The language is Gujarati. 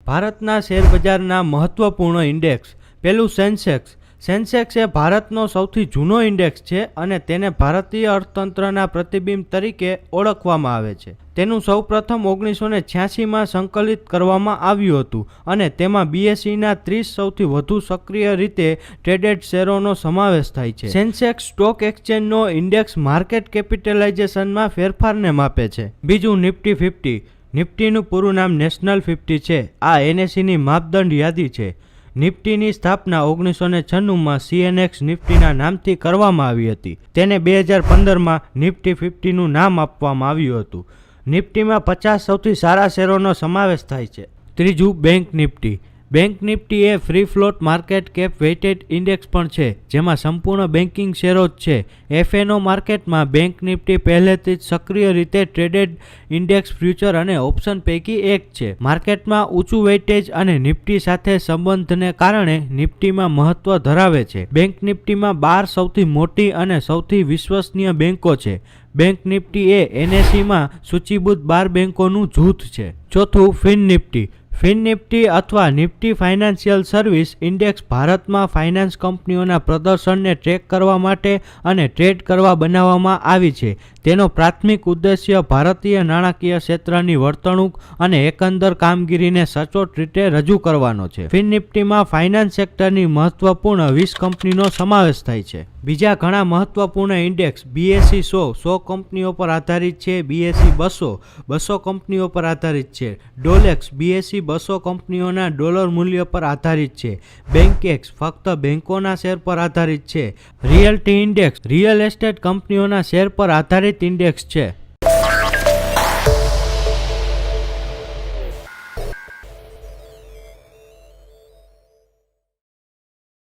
ભારતના શેરબજારના મહત્વપૂર્ણ ઇન્ડેક્સ. પહેલું સેન્સેક્સ. સેન્સેક્સ એ ભારતનો સૌથી જૂનો ઇન્ડેક્સ છે અને તેને ભારતીય અર્થતંત્રના પ્રતિબિંબ તરીકે ઓળખવામાં આવે છે. તેનું સૌપ્રથમ 1986માં સંકલિત કરવામાં આવ્યું હતું અને તેમાં BSEના 30 સૌથી વધુ સક્રિય રીતે ટ્રેડેડ શેરોનો સમાવેશ થાય છે. સેન્સેક્સ સ્ટોક એક્સચેન્જનો ઇન્ડેક્સ માર્કેટ કેપિટલાઇઝેશનમાં ફેરફારને માપે છે. બીજું નિફ્ટી 50. નિફ્ટીનું પૂરું નામ નેશનલ 50 છે. આ NSEની માપદંડ યાદી છે. નિફ્ટીની સ્થાપના 1996માં CNX નિફ્ટીના નામથી કરવામાં આવી હતી. તેને 2015માં નિફ્ટી 50નું નામ આપવામાં આવ્યું હતું. નિફ્ટીમાં 50 સૌથી સારા શેરોનો સમાવેશ થાય છે. ત્રીજું બેંક નિફ્ટી. બેંક નિફ્ટી એ free float market cap weighted index પણ છે, જેમાં સંપૂર્ણ બેન્કિંગ શેરો જ છે. FNO માર્કેટમાં બેંક નિફ્ટી પહેલેથી જ સક્રિય રીતે ટ્રેડેડ ઇન્ડેક્સ ફ્યુચર અને ઓપ્શન પૈકી એક છે. માર્કેટમાં ઊંચું વેઇટેજ અને નિફ્ટી સાથે સંબંધને કારણે નિફ્ટીમાં મહત્વ ધરાવે છે. બેંક નિફ્ટીમાં 12 સૌથી મોટી અને સૌથી વિશ્વસનીય બેંકો છે. બેંક નિફ્ટી એ NSEમાં સૂચિબદ્ધ 12 બેંકોનું જૂથ છે. ચોથું ફિન નિફ્ટી. ફિન નિફ્ટી અથવા નિફ્ટી ફાઇનાન્શિયલ સર્વિસ ઇન્ડેક્સ ભારતમાં ફાઇનાન્સ કંપનીઓના પ્રદર્શનને ટ્રેક કરવા માટે અને ટ્રેડ કરવા બનાવવામાં આવી છે. તેનો પ્રાથમિક ઉદ્દેશ્ય ભારતીય નાણાકીય ક્ષેત્રની વર્તણૂક અને એકંદર કામગીરીને સચોટ રીતે રજૂ કરવાનો છે. ફિન નિફ્ટીમાં ફાઇનાન્સ સેક્ટરની મહત્વપૂર્ણ 20 કંપનીનો સમાવેશ થાય છે. બીજા ઘણા મહત્વપૂર્ણ ઇન્ડેક્સ BSE 100 કંપનીઓ પર આધારિત છે. BSE 200 કંપનીઓ પર આધારિત છે. ડોલેક્સ BSE 200 કંપનીઓના ડોલર મૂલ્ય પર આધારિત છે. બેન્કેક્સ ફક્ત બેંકોના શેર પર આધારિત છે. રિયલ્ટી ઇન્ડેક્સ રિયલ એસ્ટેટ કંપનીઓના શેર પર આધારિત ઇન્ડેક્સ છે.